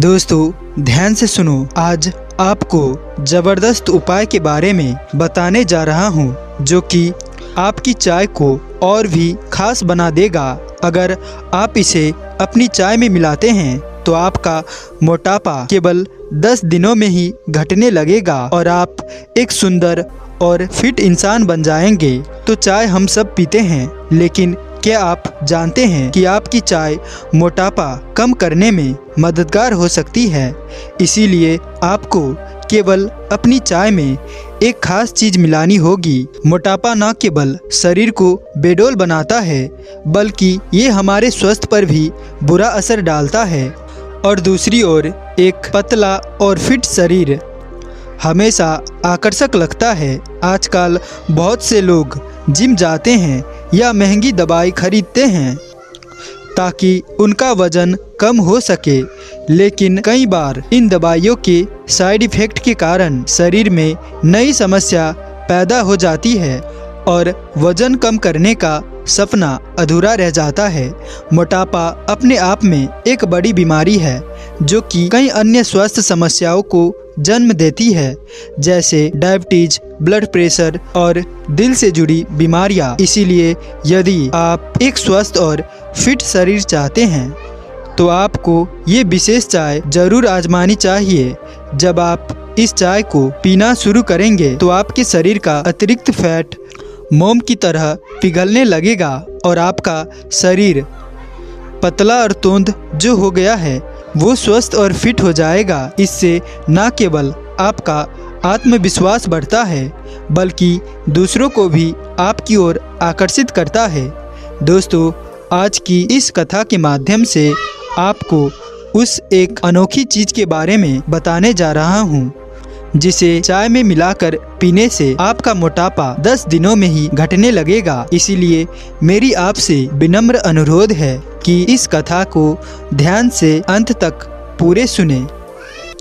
दोस्तों ध्यान से सुनो, आज आपको ज़बरदस्त उपाय के बारे में बताने जा रहा हूँ जो कि आपकी चाय को और भी खास बना देगा। अगर आप इसे अपनी चाय में मिलाते हैं तो आपका मोटापा केवल 10 दिनों में ही घटने लगेगा और आप एक सुंदर और फिट इंसान बन जाएंगे। तो चाय हम सब पीते हैं, लेकिन क्या आप जानते हैं कि आपकी चाय मोटापा कम करने में मददगार हो सकती है। इसीलिए आपको केवल अपनी चाय में एक खास चीज़ मिलानी होगी। मोटापा न केवल शरीर को बेडौल बनाता है, बल्कि ये हमारे स्वास्थ्य पर भी बुरा असर डालता है। और दूसरी ओर एक पतला और फिट शरीर हमेशा आकर्षक लगता है। आजकल बहुत से लोग जिम जाते हैं या महंगी दवाई खरीदते हैं ताकि उनका वजन कम हो सके, लेकिन कई बार इन दवाइयों के साइड इफ़ेक्ट के कारण शरीर में नई समस्या पैदा हो जाती है और वजन कम करने का सपना अधूरा रह जाता है। मोटापा अपने आप में एक बड़ी बीमारी है जो कि कई अन्य स्वास्थ्य समस्याओं को जन्म देती है, जैसे डायबिटीज, ब्लड प्रेशर और दिल से जुड़ी बीमारियां। इसीलिए यदि आप एक स्वस्थ और फिट शरीर चाहते हैं तो आपको ये विशेष चाय जरूर आजमानी चाहिए। जब आप इस चाय को पीना शुरू करेंगे तो आपके शरीर का अतिरिक्त फैट मोम की तरह पिघलने लगेगा और आपका शरीर पतला और तोंद जो हो गया है वो स्वस्थ और फिट हो जाएगा। इससे न केवल आपका आत्मविश्वास बढ़ता है, बल्कि दूसरों को भी आपकी ओर आकर्षित करता है। दोस्तों, आज की इस कथा के माध्यम से आपको उस एक अनोखी चीज़ के बारे में बताने जा रहा हूँ जिसे चाय में मिलाकर पीने से आपका मोटापा 10 दिनों में ही घटने लगेगा। इसीलिए मेरी आपसे विनम्र अनुरोध है कि इस कथा को ध्यान से अंत तक पूरे सुने,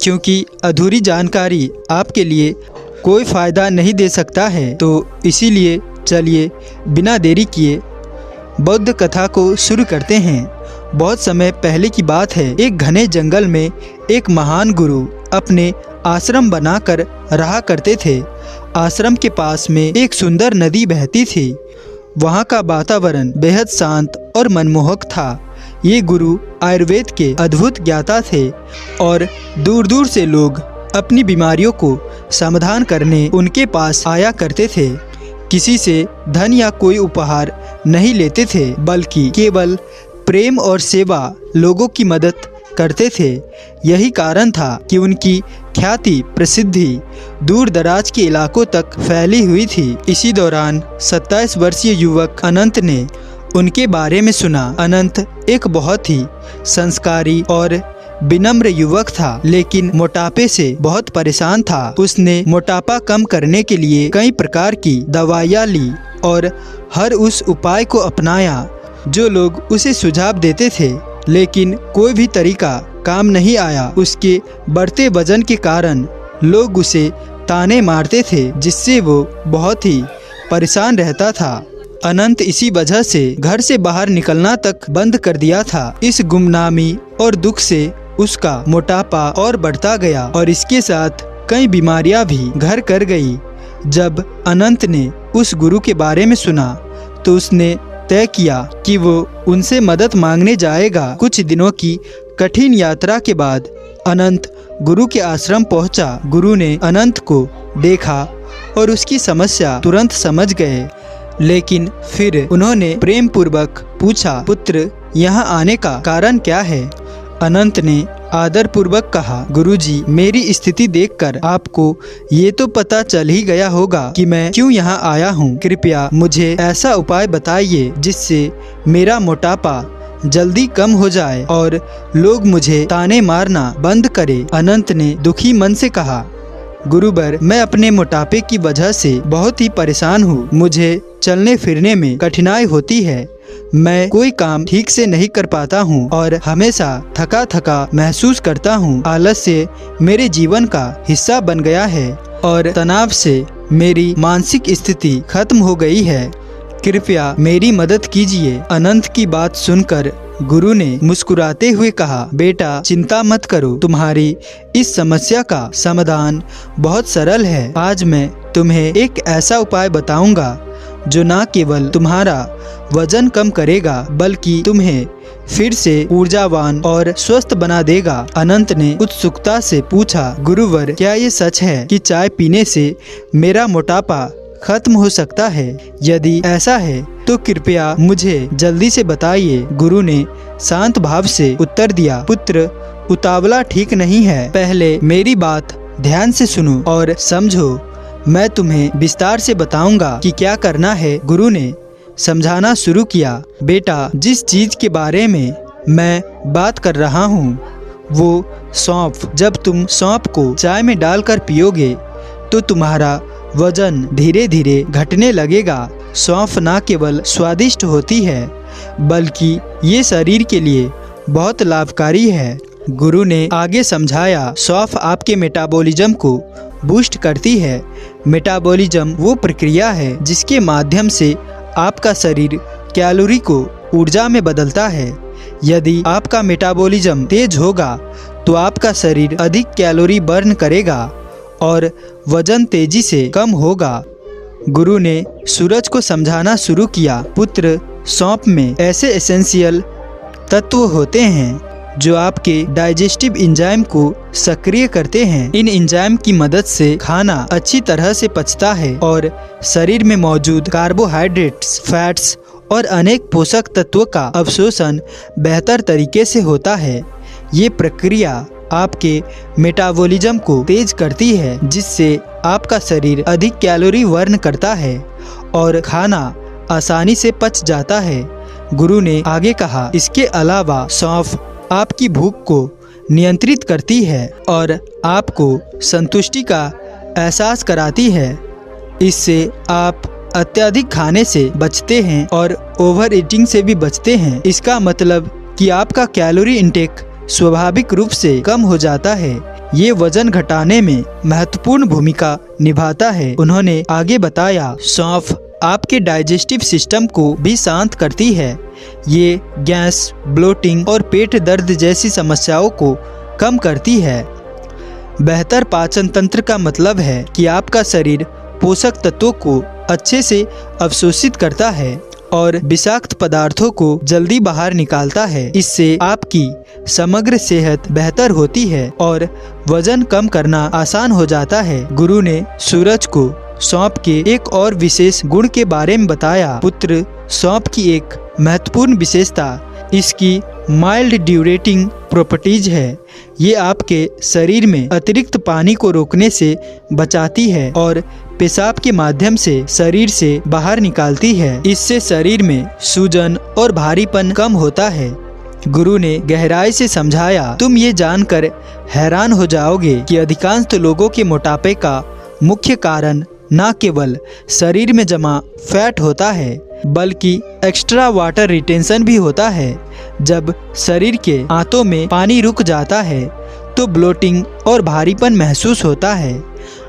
क्योंकि अधूरी जानकारी आपके लिए कोई फ़ायदा नहीं दे सकता है। तो इसीलिए चलिए बिना देरी किए बौद्ध कथा को शुरू करते हैं। बहुत समय पहले की बात है। एक घने जंगल में एक महान गुरु अपने आश्रम बनाकर रहा करते थे। आश्रम के पास में एक सुंदर नदी बहती थी। वहाँ का वातावरण बेहद शांत और मनमोहक था। ये गुरु आयुर्वेद के अद्भुत ज्ञाता थे और दूर दूर से लोग अपनी बीमारियों को समाधान करने उनके पास आया करते थे। किसी से धन या कोई उपहार नहीं लेते थे, बल्कि केवल प्रेम और सेवा लोगों की मदद करते थे। यही कारण था कि उनकी ख्याति प्रसिद्धि दूर दराज के इलाकों तक फैली हुई थी। इसी दौरान 27 वर्षीय युवक अनंत ने उनके बारे में सुना। अनंत एक बहुत ही संस्कारी और विनम्र युवक था, लेकिन मोटापे से बहुत परेशान था। उसने मोटापा कम करने के लिए कई प्रकार की दवाइयाँ ली और हर उस उपाय को अपनाया जो लोग उसे सुझाव देते थे, लेकिन कोई भी तरीका काम नहीं आया। उसके बढ़ते वजन के कारण लोग उसे ताने मारते थे, जिससे वो बहुत ही परेशान रहता था। अनंत इसी वजह से घर से बाहर निकलना तक बंद कर दिया था। इस गुमनामी और दुख से उसका मोटापा और बढ़ता गया और इसके साथ कई बीमारियां भी घर कर गई। जब अनंत ने उस गुरु के बारे में सुना तो उसने तय किया कि वो उनसे मदद मांगने जाएगा। कुछ दिनों की कठिन यात्रा के बाद अनंत गुरु के आश्रम पहुंचा। गुरु ने अनंत को देखा और उसकी समस्या तुरंत समझ गए, लेकिन फिर उन्होंने प्रेम पूर्वक पूछा, पुत्र, यहाँ आने का कारण क्या है? अनंत ने आदर पूर्वक कहा, गुरुजी, मेरी स्थिति देखकर आपको ये तो पता चल ही गया होगा कि मैं क्यों यहाँ आया हूँ। कृपया मुझे ऐसा उपाय बताइए जिससे मेरा मोटापा जल्दी कम हो जाए और लोग मुझे ताने मारना बंद करें। अनंत ने दुखी मन से कहा, गुरुवर, मैं अपने मोटापे की वजह से बहुत ही परेशान हूँ। मुझे चलने फिरने में कठिनाई होती है। मैं कोई काम ठीक से नहीं कर पाता हूँ और हमेशा थका थका महसूस करता हूँ। आलस्य मेरे जीवन का हिस्सा बन गया है और तनाव से मेरी मानसिक स्थिति खत्म हो गई है। कृपया मेरी मदद कीजिए। अनंत की बात सुनकर गुरु ने मुस्कुराते हुए कहा, बेटा चिंता मत करो, तुम्हारी इस समस्या का समाधान बहुत सरल है। आज मैं तुम्हें एक ऐसा उपाय बताऊंगा जो न केवल तुम्हारा वजन कम करेगा बल्कि तुम्हें फिर से ऊर्जावान और स्वस्थ बना देगा। अनंत ने उत्सुकता से पूछा, गुरुवर क्या ये सच है कि चाय पीने से मेरा मोटापा खत्म हो सकता है? यदि ऐसा है तो कृपया मुझे जल्दी से बताइए। गुरु ने शांत भाव से उत्तर दिया, पुत्र उतावला ठीक नहीं है, पहले मेरी बात ध्यान से सुनो और समझो। मैं तुम्हें विस्तार से बताऊंगा कि क्या करना है। गुरु ने समझाना शुरू किया, बेटा जिस चीज के बारे में मैं बात कर रहा हूँ वो सौंफ। जब तुम सौंफ को चाय में डालकर पियोगे तो तुम्हारा वजन धीरे धीरे घटने लगेगा। सौंफ न केवल स्वादिष्ट होती है बल्कि ये शरीर के लिए बहुत लाभकारी है। गुरु ने आगे समझाया, सौंफ आपके मेटाबॉलिज्म को बूस्ट करती है। मेटाबॉलिज्म वो प्रक्रिया है जिसके माध्यम से आपका शरीर कैलोरी को ऊर्जा में बदलता है। यदि आपका मेटाबॉलिज्म तेज होगा तो आपका शरीर अधिक कैलोरी बर्न करेगा और वजन तेजी से कम होगा। गुरु ने सूरज को समझाना शुरू किया, पुत्र सौंफ में ऐसे एसेंशियल तत्व होते हैं जो आपके डाइजेस्टिव एंजाइम को सक्रिय करते हैं। इन एंजाइम की मदद से खाना अच्छी तरह से पचता है और शरीर में मौजूद कार्बोहाइड्रेट्स, फैट्स और अनेक पोषक तत्वों का अवशोषण बेहतर तरीके से होता है। ये प्रक्रिया आपके मेटाबॉलिज्म को तेज करती है जिससे आपका शरीर अधिक कैलोरी बर्न करता है और खाना आसानी से पच जाता है। गुरु ने आगे कहा, इसके अलावा सौंफ आपकी भूख को नियंत्रित करती है और आपको संतुष्टि का एहसास कराती है। इससे आप अत्यधिक खाने से बचते हैं और ओवर ईटिंग से भी बचते हैं। इसका मतलब कि आपका कैलोरी इंटेक स्वाभाविक रूप से कम हो जाता है। ये वजन घटाने में महत्वपूर्ण भूमिका निभाता है। उन्होंने आगे बताया, सौंफ आपके डाइजेस्टिव सिस्टम को भी शांत करती है। ये गैस, ब्लोटिंग और पेट दर्द जैसी समस्याओं को कम करती है। बेहतर पाचन तंत्र का मतलब है कि आपका शरीर पोषक तत्वों को अच्छे से अवशोषित करता है और विषाक्त पदार्थों को जल्दी बाहर निकालता है। इससे आपकी समग्र सेहत बेहतर होती है और वजन कम करना आसान हो जाता है। गुरु ने सूरज को सौंफ के एक और विशेष गुण के बारे में बताया, पुत्र सौंफ की एक महत्वपूर्ण विशेषता इसकी माइल्ड ड्यूरेटिंग प्रॉपर्टीज है। ये आपके शरीर में अतिरिक्त पानी को रोकने से बचाती है और पेशाब के माध्यम से शरीर से बाहर निकालती है। इससे शरीर में सूजन और भारीपन कम होता है। गुरु ने गहराई से समझाया, तुम ये जानकर हैरान हो जाओगे कि अधिकांश लोगों के मोटापे का मुख्य कारण न केवल शरीर में जमा फैट होता है बल्कि एक्स्ट्रा वाटर रिटेंशन भी होता है। जब शरीर के आंतों में पानी रुक जाता है तो ब्लोटिंग और भारीपन महसूस होता है।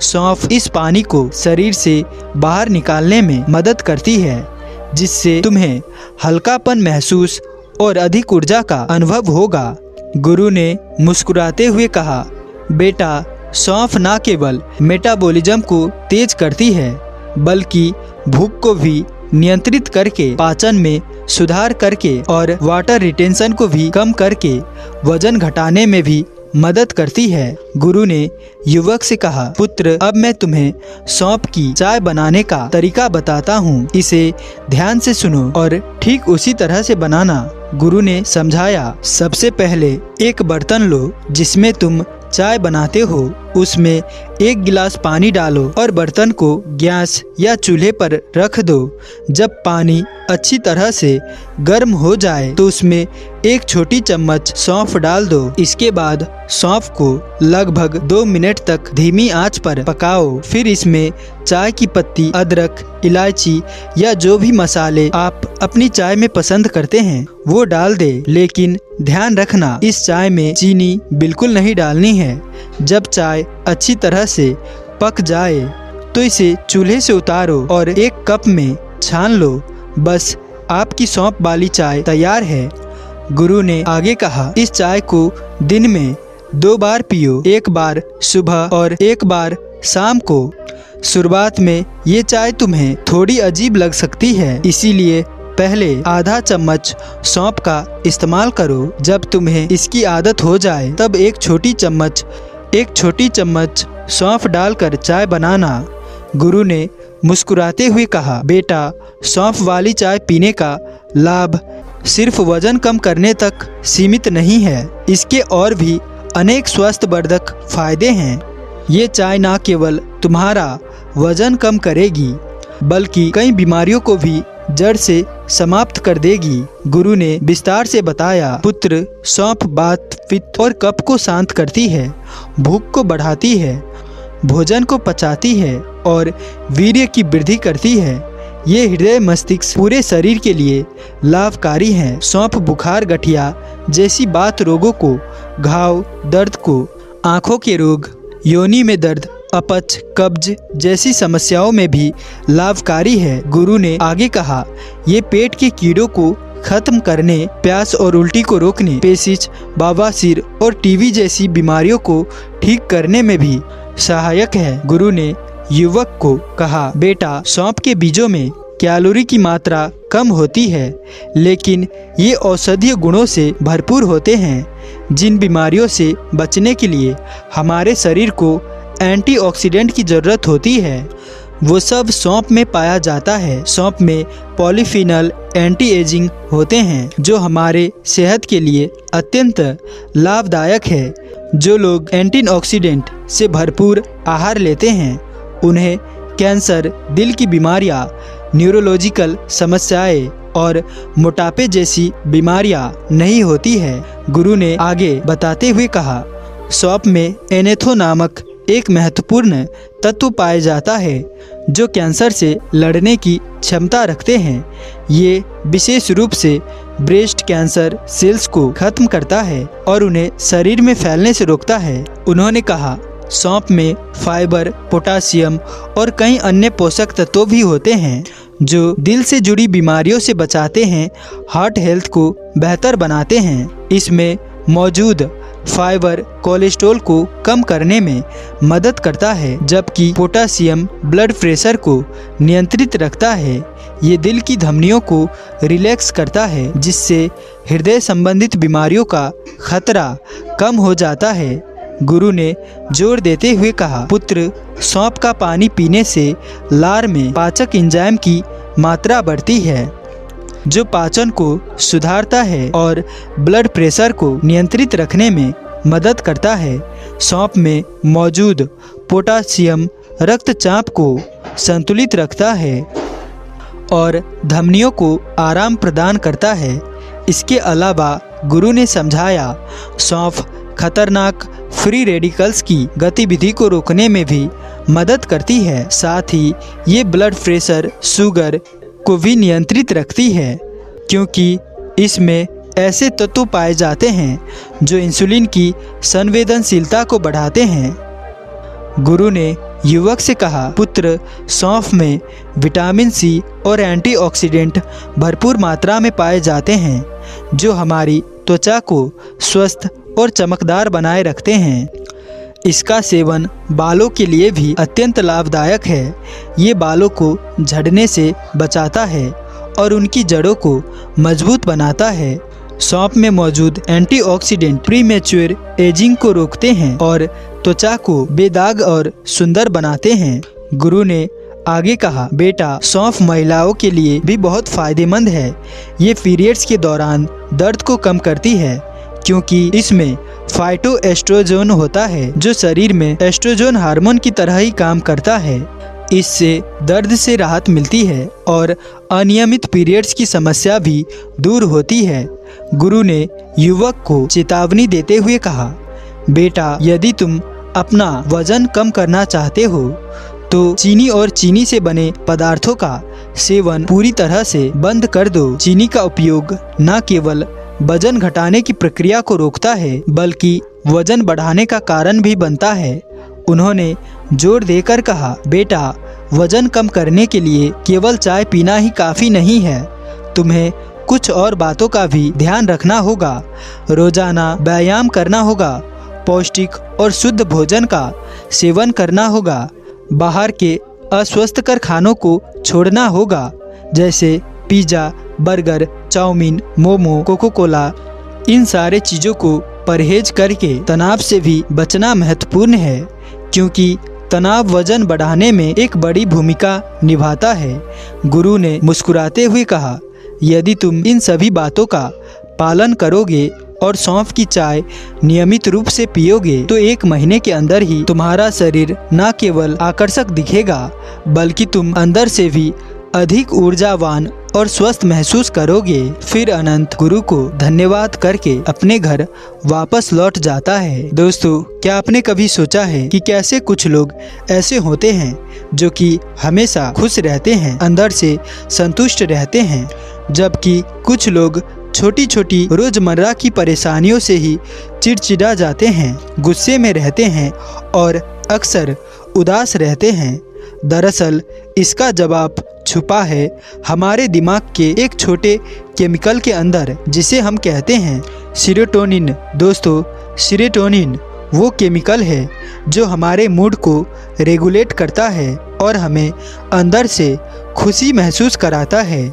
सौंफ इस पानी को शरीर से बाहर निकालने में मदद करती है जिससे तुम्हें हल्कापन महसूस और अधिक ऊर्जा का अनुभव होगा। गुरु ने मुस्कुराते हुए कहा, बेटा सौंफ न केवल मेटाबॉलिज्म को तेज करती है बल्कि भूख को भी नियंत्रित करके, पाचन में सुधार करके और वाटर रिटेंशन को भी कम करके वजन घटाने में भी मदद करती है। गुरु ने युवक से कहा, पुत्र अब मैं तुम्हें सौंफ की चाय बनाने का तरीका बताता हूँ। इसे ध्यान से सुनो और ठीक उसी तरह से बनाना। गुरु ने समझाया, सबसे पहले एक बर्तन लो जिसमें तुम चाय बनाते हो। उसमें 1 गिलास पानी डालो और बर्तन को गैस या चूल्हे पर रख दो। जब पानी अच्छी तरह से गर्म हो जाए तो उसमें 1 छोटी चम्मच सौंफ डाल दो। इसके बाद सौंफ को लगभग 2 मिनट तक धीमी आंच पर पकाओ। फिर इसमें चाय की पत्ती, अदरक, इलायची या जो भी मसाले आप अपनी चाय में पसंद करते हैं वो डाल दे। लेकिन ध्यान रखना, इस चाय में चीनी बिल्कुल नहीं डालनी है। जब चाय अच्छी तरह से पक जाए तो इसे चूल्हे से उतारो और 1 कप में छान लो। बस आपकी सौंफ वाली चाय तैयार है। गुरु ने आगे कहा, इस चाय को दिन में 2 बार पियो, एक बार सुबह और एक बार शाम को। शुरुआत में ये चाय तुम्हें थोड़ी अजीब लग सकती है, इसीलिए पहले आधा चम्मच सौंफ का इस्तेमाल करो। जब तुम्हें इसकी आदत हो जाए तब एक छोटी चम्मच सौंफ डालकर चाय बनाना। गुरु ने मुस्कुराते हुए कहा, बेटा, सौंफ वाली चाय पीने का लाभ सिर्फ वजन कम करने तक सीमित नहीं है, इसके और भी अनेक स्वास्थ्यवर्धक फायदे हैं। ये चाय न केवल तुम्हारा वजन कम करेगी बल्कि कई बीमारियों को भी जड़ से समाप्त कर देगी। गुरु ने विस्तार से बताया, पुत्र, सौंफ वात, पित्त और कफ को शांत करती है, भूख को बढ़ाती है, भोजन को पचाती है और वीर्य की वृद्धि करती है। ये हृदय मस्तिष्क पूरे शरीर के लिए लाभकारी है। सौंफ बुखार, गठिया जैसी बात रोगों को, घाव, दर्द को, आँखों के रोग, योनि में दर्द, अपच, कब्ज जैसी समस्याओं में भी लाभकारी है। गुरु ने आगे कहा, ये पेट के कीड़ों को खत्म करने, प्यास और उल्टी को रोकने, पेचिश, बवासीर और टीबी जैसी बीमारियों को ठीक करने में भी सहायक है। गुरु ने युवक को कहा, बेटा, सौंफ के बीजों में कैलोरी की मात्रा कम होती है, लेकिन ये औषधीय गुणों से भरपूर होते हैं। जिन बीमारियों से बचने के लिए हमारे शरीर को एंटीऑक्सीडेंट की ज़रूरत होती है, वो सब सौंफ में पाया जाता है। सौंफ में पॉलीफिनल एंटी एजिंग होते हैं जो हमारे सेहत के लिए अत्यंत लाभदायक है। जो लोग एंटीऑक्सीडेंट से भरपूर आहार लेते हैं उन्हें कैंसर, दिल की बीमारियां, न्यूरोलॉजिकल समस्याएं और मोटापे जैसी बीमारियां नहीं होती है। गुरु ने आगे बताते हुए कहा, सौंफ में एनेथो नामक एक महत्वपूर्ण तत्व पाया जाता है जो कैंसर से लड़ने की क्षमता रखते हैं। ये विशेष रूप से ब्रेस्ट कैंसर सेल्स को खत्म करता है और उन्हें शरीर में फैलने से रोकता है। उन्होंने कहा, सौंफ में फाइबर, पोटासियम और कई अन्य पोषक तत्व भी होते हैं जो दिल से जुड़ी बीमारियों से बचाते हैं, हार्ट हेल्थ को बेहतर बनाते हैं। इसमें मौजूद फाइबर कोलेस्ट्रॉल को कम करने में मदद करता है, जबकि पोटासियम ब्लड प्रेशर को नियंत्रित रखता है। ये दिल की धमनियों को रिलैक्स करता है, जिससे हृदय संबंधित बीमारियों का खतरा कम हो जाता है। गुरु ने जोर देते हुए कहा, पुत्र, सौंफ का पानी पीने से लार में पाचक एंजाइम की मात्रा बढ़ती है जो पाचन को सुधारता है और ब्लड प्रेशर को नियंत्रित रखने में मदद करता है। सौंफ में मौजूद पोटासियम रक्तचाप को संतुलित रखता है और धमनियों को आराम प्रदान करता है। इसके अलावा गुरु ने समझाया, सौंफ खतरनाक फ्री रेडिकल्स की गतिविधि को रोकने में भी मदद करती है। साथ ही ये ब्लड प्रेशर, शुगर को भी नियंत्रित रखती है, क्योंकि इसमें ऐसे तत्व पाए जाते हैं जो इंसुलिन की संवेदनशीलता को बढ़ाते हैं। गुरु ने युवक से कहा, पुत्र, सौंफ में विटामिन सी और एंटीऑक्सीडेंट भरपूर मात्रा में पाए जाते हैं जो हमारी त्वचा को स्वस्थ और चमकदार बनाए रखते हैं। इसका सेवन बालों के लिए भी अत्यंत लाभदायक है। ये बालों को झड़ने से बचाता है और उनकी जड़ों को मजबूत बनाता है। सौंफ में मौजूद एंटीऑक्सीडेंट प्रीमेच्योर एजिंग को रोकते हैं और त्वचा को बेदाग और सुंदर बनाते हैं। गुरु ने आगे कहा, बेटा, सौंफ महिलाओं के लिए भी बहुत फायदेमंद है। ये पीरियड्स के दौरान दर्द को कम करती है, क्योंकि इसमें फाइटोएस्ट्रोजन होता है जो शरीर में एस्ट्रोजन हार्मोन की तरह ही काम करता है। इससे दर्द से राहत मिलती है और अनियमित पीरियड्स की समस्या भी दूर होती है। गुरु ने युवक को चेतावनी देते हुए कहा, बेटा, यदि तुम अपना वजन कम करना चाहते हो तो चीनी और चीनी से बने पदार्थों का सेवन पूरी तरह से बंद कर दो। चीनी का उपयोग न केवल वजन घटाने की प्रक्रिया को रोकता है बल्कि वजन बढ़ाने का कारण भी बनता है। उन्होंने जोर देकर कहा, बेटा, वजन कम करने के लिए केवल चाय पीना ही काफ़ी नहीं है। तुम्हें कुछ और बातों का भी ध्यान रखना होगा। रोजाना व्यायाम करना होगा, पौष्टिक और शुद्ध भोजन का सेवन करना होगा, बाहर के अस्वस्थकर खानों को छोड़ना होगा, जैसे pizza, burger, chowmein, momo, Coca Cola. इन सारे चीज़ों को परहेज करके तनाव से भी बचना महत्वपूर्ण है, क्योंकि तनाव वजन बढ़ाने में एक बड़ी भूमिका निभाता है। गुरु ने मुस्कुराते हुए कहा, यदि तुम इन सभी बातों का पालन करोगे और सौंफ की चाय नियमित रूप से पियोगे तो 1 महीने के अंदर ही तुम्हारा शरीर न केवल आकर्षक दिखेगा, बल्कि तुम अंदर से भी अधिक ऊर्जावान और स्वस्थ महसूस करोगे। फिर अनंत गुरु को धन्यवाद करके अपने घर वापस लौट जाता है। दोस्तों, क्या आपने कभी सोचा है कि कैसे कुछ लोग ऐसे होते हैं जो कि हमेशा खुश रहते हैं, अंदर से संतुष्ट रहते हैं, जबकि कुछ लोग छोटी छोटी रोजमर्रा की परेशानियों से ही चिड़चिड़ा जाते हैं, गुस्से में रहते हैं और अक्सर उदास रहते हैं। दरअसल इसका जवाब छुपा है हमारे दिमाग के एक छोटे केमिकल के अंदर, जिसे हम कहते हैं सीरोटोनिन। दोस्तों, सीरोटोनिन वो केमिकल है जो हमारे मूड को रेगुलेट करता है और हमें अंदर से खुशी महसूस कराता है।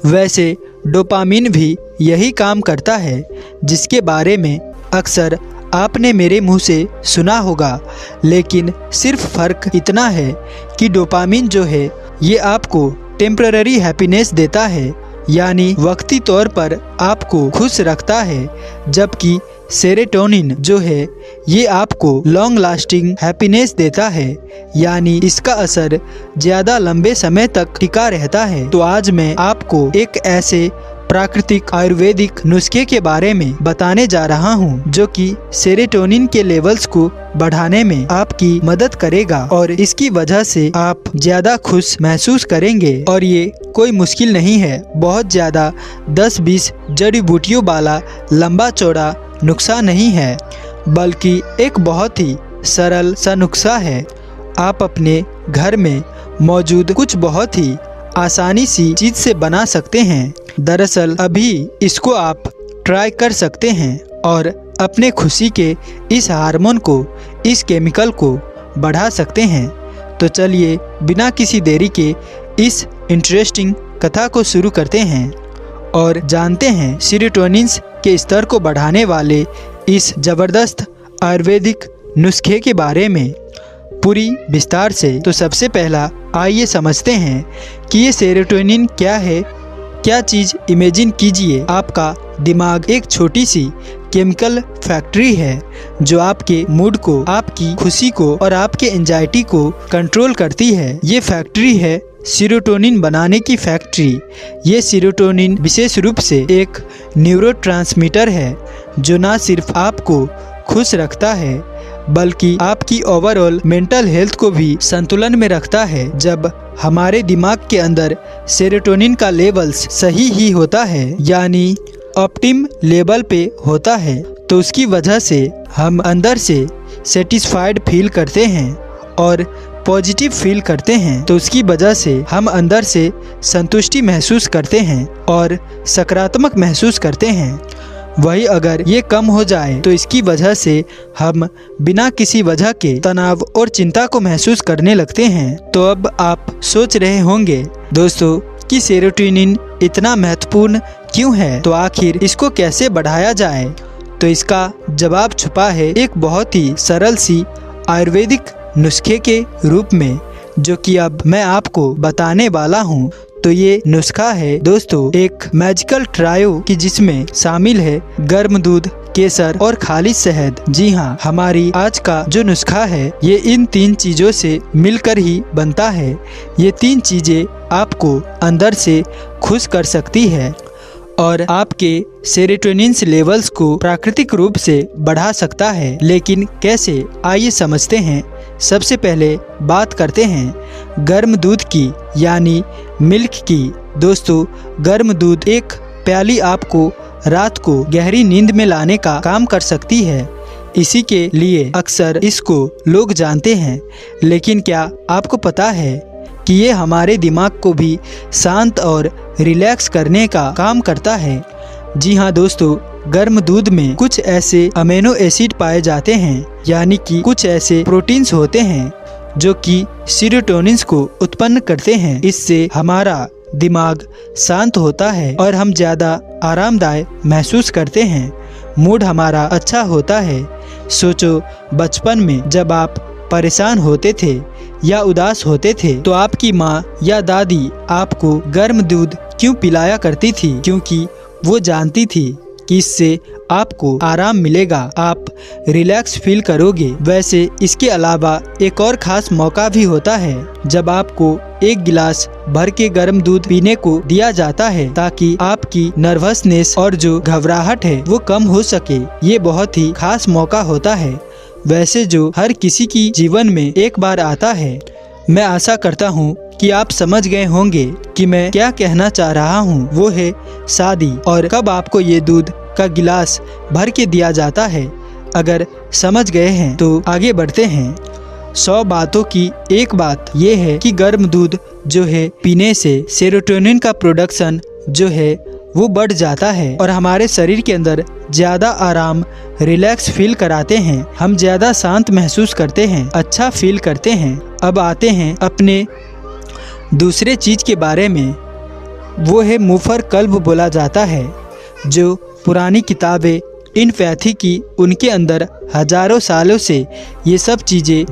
वैसे डोपामिन भी यही काम करता है, जिसके बारे में अक्सर आपने मेरे मुंह से सुना होगा, लेकिन सिर्फ फ़र्क इतना है कि डोपामिन जो है ये आपको टेम्पररी हैप्पीनेस देता है, यानी वक्ती तौर पर आपको खुश रखता है, जबकि सेरोटोनिन जो है ये आपको लॉन्ग लास्टिंग हैप्पीनेस देता है, यानी इसका असर ज़्यादा लंबे समय तक टिका रहता है। तो आज मैं आपको एक ऐसे प्राकृतिक आयुर्वेदिक नुस्खे के बारे में बताने जा रहा हूं, जो कि सेरोटोनिन के लेवल्स को बढ़ाने में आपकी मदद करेगा और इसकी वजह से आप ज़्यादा खुश महसूस करेंगे। और ये कोई मुश्किल नहीं है, बहुत ज़्यादा 10-20 जड़ी बूटियों वाला लंबा चौड़ा नुस्खा नहीं है, बल्कि एक बहुत ही सरल सा नुस्खा है। आप अपने घर में मौजूद कुछ बहुत ही आसानी सी चीज़ से बना सकते हैं। दरअसल अभी इसको आप ट्राई कर सकते हैं और अपने खुशी के इस हार्मोन को, इस केमिकल को बढ़ा सकते हैं। तो चलिए बिना किसी देरी के इस इंटरेस्टिंग कथा को शुरू करते हैं और जानते हैं सेरोटोनिन के स्तर को बढ़ाने वाले इस ज़बरदस्त आयुर्वेदिक नुस्खे के बारे में पूरी विस्तार से। तो सबसे पहला आइए समझते हैं कि ये सेरोटोनिन क्या है। क्या चीज़ इमेजिन कीजिए, आपका दिमाग एक छोटी सी केमिकल फैक्ट्री है जो आपके मूड को, आपकी खुशी को और आपके एंजाइटी को कंट्रोल करती है। ये फैक्ट्री है सेरोटोनिन बनाने की फैक्ट्री। ये सेरोटोनिन विशेष रूप से एक न्यूरोट्रांसमीटर है जो न सिर्फ आपको खुश रखता है बल्कि आपकी ओवरऑल मेंटल हेल्थ को भी संतुलन में रखता है। जब हमारे दिमाग के अंदर सेरोटोनिन का लेवल्स सही ही होता है, यानी ऑप्टिम लेवल पे होता है, तो उसकी वजह से हम अंदर से सेटिस्फाइड फील करते हैं और पॉजिटिव फील करते हैं। तो उसकी वजह से हम अंदर से संतुष्टि महसूस करते हैं और सकारात्मक महसूस करते हैं। वही अगर ये कम हो जाए तो इसकी वजह से हम बिना किसी वजह के तनाव और चिंता को महसूस करने लगते हैं। तो अब आप सोच रहे होंगे दोस्तों कि सेरोटोनिन इतना महत्वपूर्ण क्यों है, तो आखिर इसको कैसे बढ़ाया जाए। तो इसका जवाब छुपा है एक बहुत ही सरल सी आयुर्वेदिक नुस्खे के रूप में, जो कि अब मैं आपको बताने वाला हूँ। तो ये नुस्खा है दोस्तों एक मैजिकल ट्रायो की, जिसमें शामिल है गर्म दूध, केसर और खालिश शहद। जी हाँ, हमारी आज का जो नुस्खा है ये इन 3 चीज़ों से मिलकर ही बनता है। ये 3 चीज़ें आपको अंदर से खुश कर सकती है और आपके सेरोटोनिन लेवल्स को प्राकृतिक रूप से बढ़ा सकता है। लेकिन कैसे, आइए समझते हैं। सबसे पहले बात करते हैं गर्म दूध की, यानी मिल्क की। दोस्तों, गर्म दूध एक प्याली आपको रात को गहरी नींद में लाने का काम कर सकती है। इसी के लिए अक्सर इसको लोग जानते हैं, लेकिन क्या आपको पता है कि ये हमारे दिमाग को भी शांत और रिलैक्स करने का काम करता है। जी हाँ दोस्तों, गर्म दूध में कुछ ऐसे अमीनो एसिड पाए जाते हैं, यानी कि कुछ ऐसे प्रोटीन्स होते हैं जो कि सीरोटोनिन को उत्पन्न करते हैं। इससे हमारा दिमाग शांत होता है और हम ज़्यादा आरामदायक महसूस करते हैं। मूड हमारा अच्छा होता है। सोचो, बचपन में जब आप परेशान होते थे या उदास होते थे तो आपकी माँ या दादी आपको गर्म दूध क्यों पिलाया करती थी? क्योंकि वो जानती थी कि इससे आपको आराम मिलेगा, आप रिलैक्स फील करोगे। वैसे इसके अलावा एक और ख़ास मौका भी होता है जब आपको एक गिलास भर के गर्म दूध पीने को दिया जाता है ताकि आपकी नर्वसनेस और जो घबराहट है वो कम हो सके। ये बहुत ही खास मौका होता है, वैसे जो हर किसी की जीवन में एक बार आता है। मैं आशा करता हूँ कि आप समझ गए होंगे कि मैं क्या कहना चाह रहा हूँ। वो है शादी और कब आपको ये दूध का गिलास भर के दिया जाता है। अगर समझ गए हैं तो आगे बढ़ते हैं। 100 बातों की एक बात ये है कि गर्म दूध जो है पीने से सेरोटोनिन का प्रोडक्शन जो है वो बढ़ जाता है और हमारे शरीर के अंदर ज़्यादा आराम, रिलैक्स फील कराते हैं। हम ज़्यादा शांत महसूस करते हैं, अच्छा फील करते हैं। अब आते हैं अपने दूसरे चीज़ के बारे में। वो है मुफर कल्ब बोला जाता है। जो पुरानी किताबें इनफैथी की, उनके अंदर हजारों सालों से ये सब चीज़ें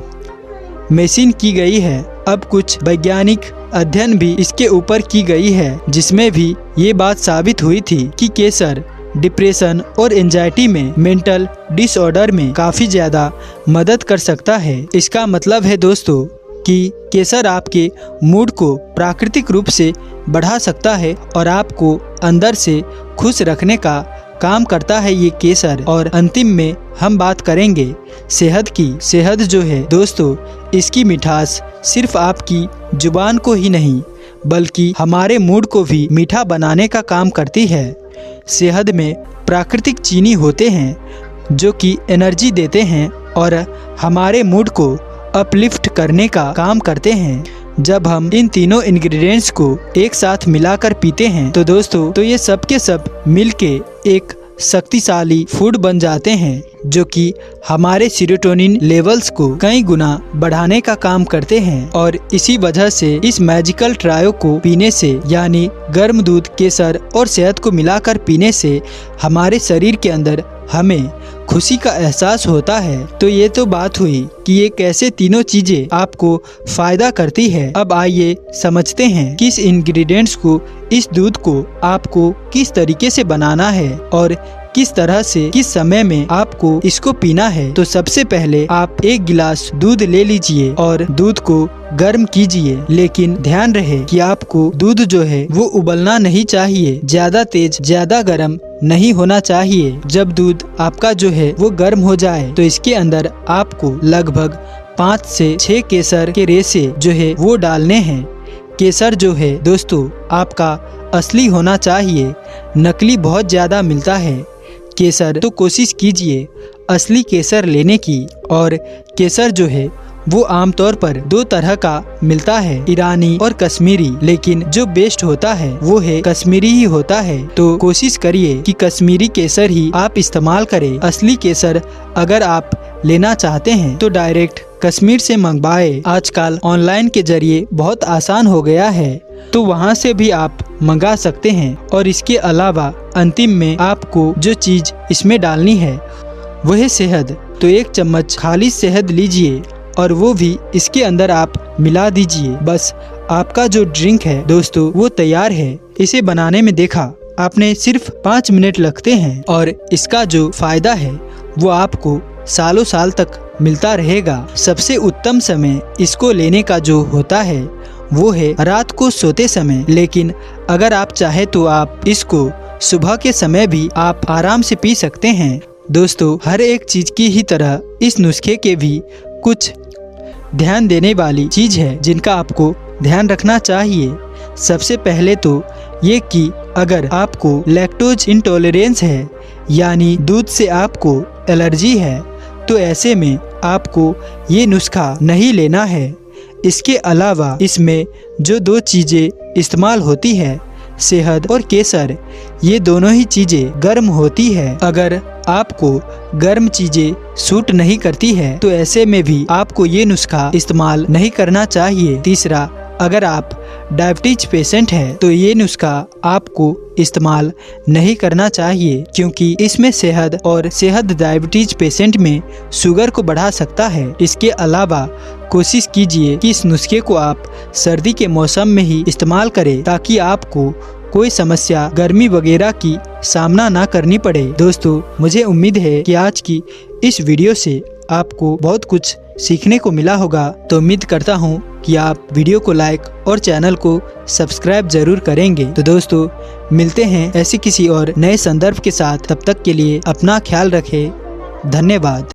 मशीन की गई है। अब कुछ वैज्ञानिक अध्ययन भी इसके ऊपर की गई है, जिसमें भी ये बात साबित हुई थी कि केसर डिप्रेशन और एंजाइटी में, मेंटल डिसऑर्डर में काफ़ी ज़्यादा मदद कर सकता है। इसका मतलब है दोस्तों कि केसर आपके मूड को प्राकृतिक रूप से बढ़ा सकता है और आपको अंदर से खुश रखने का काम करता है ये केसर। और अंतिम में हम बात करेंगे शहद की। शहद जो है दोस्तों, इसकी मिठास सिर्फ आपकी जुबान को ही नहीं बल्कि हमारे मूड को भी मीठा बनाने का काम करती है। शहद में प्राकृतिक चीनी होते हैं जो कि एनर्जी देते हैं और हमारे मूड को अपलिफ्ट करने का काम करते हैं। जब हम इन तीनों इंग्रेडिएंट्स को एक साथ मिलाकर पीते हैं तो दोस्तों तो ये सब के सब मिलके एक शक्तिशाली फूड बन जाते हैं जो कि हमारे सेरोटोनिन लेवल्स को कई गुना बढ़ाने का काम करते हैं। और इसी वजह से इस मैजिकल ट्रायो को पीने से, यानी गर्म दूध, केसर और शहद को मिलाकर पीने से हमारे शरीर के अंदर हमें खुशी का एहसास होता है। तो ये तो बात हुई कि ये कैसे तीनों चीजें आपको फायदा करती है। अब आइए समझते हैं कि इस इंग्रेडिएंट्स को, इस दूध को आपको किस तरीके से बनाना है और किस तरह से, किस समय में आपको इसको पीना है। तो सबसे पहले आप एक गिलास दूध ले लीजिए और दूध को गर्म कीजिए, लेकिन ध्यान रहे कि आपको दूध जो है वो उबलना नहीं चाहिए, ज्यादा तेज, ज्यादा गर्म नहीं होना चाहिए। जब दूध आपका जो है वो गर्म हो जाए तो इसके अंदर आपको लगभग 5 से 6 केसर के रेशे जो है वो डालने हैं। केसर जो है दोस्तों आपका असली होना चाहिए, नकली बहुत ज्यादा मिलता है केसर। तो कोशिश कीजिए असली केसर लेने की। और केसर जो है वो आमतौर पर 2 तरह का मिलता है, ईरानी और कश्मीरी, लेकिन जो बेस्ट होता है वो है कश्मीरी ही होता है। तो कोशिश करिए कि कश्मीरी केसर ही आप इस्तेमाल करें। असली केसर अगर आप लेना चाहते हैं तो डायरेक्ट कश्मीर से मंगवाए। आजकल ऑनलाइन के जरिए बहुत आसान हो गया है, तो वहां से भी आप मंगा सकते हैं। और इसके अलावा अंतिम में आपको जो चीज़ इसमें डालनी है वह है शहद। तो 1 चम्मच खाली शहद लीजिए और वो भी इसके अंदर आप मिला दीजिए। बस आपका जो ड्रिंक है दोस्तों वो तैयार है। इसे बनाने में देखा आपने सिर्फ 5 मिनट लगते हैं और इसका जो फायदा है वो आपको सालों साल तक मिलता रहेगा। सबसे उत्तम समय इसको लेने का जो होता है वो है रात को सोते समय, लेकिन अगर आप चाहे तो आप इसको सुबह के समय भी आप आराम से पी सकते हैं। दोस्तों हर एक चीज की ही तरह इस नुस्खे के भी कुछ ध्यान देने वाली चीज है जिनका आपको ध्यान रखना चाहिए। सबसे पहले तो ये कि अगर आपको लैक्टोज इंटॉलरेंस है, यानी दूध से आपको एलर्जी है, तो ऐसे में आपको ये नुस्खा नहीं लेना है। इसके अलावा इसमें जो 2 चीज़ें इस्तेमाल होती है, शहद और केसर, ये दोनों ही चीज़ें गर्म होती है। अगर आपको गर्म चीज़ें सूट नहीं करती है तो ऐसे में भी आपको ये नुस्खा इस्तेमाल नहीं करना चाहिए। तीसरा, अगर आप डायबिटीज पेशेंट हैं तो ये नुस्खा आपको इस्तेमाल नहीं करना चाहिए, क्योंकि इसमें शहद और शहद डायबिटीज पेशेंट में शुगर को बढ़ा सकता है। इसके अलावा कोशिश कीजिए कि इस नुस्खे को आप सर्दी के मौसम में ही इस्तेमाल करें, ताकि आपको कोई समस्या गर्मी वगैरह की सामना ना करनी पड़े। दोस्तों, मुझे उम्मीद है कि आज की इस वीडियो से आपको बहुत कुछ सीखने को मिला होगा। तो उम्मीद करता हूँ कि आप वीडियो को लाइक और चैनल को सब्सक्राइब जरूर करेंगे। तो दोस्तों, मिलते हैं ऐसे किसी और नए संदर्भ के साथ। तब तक के लिए अपना ख्याल रखें। धन्यवाद।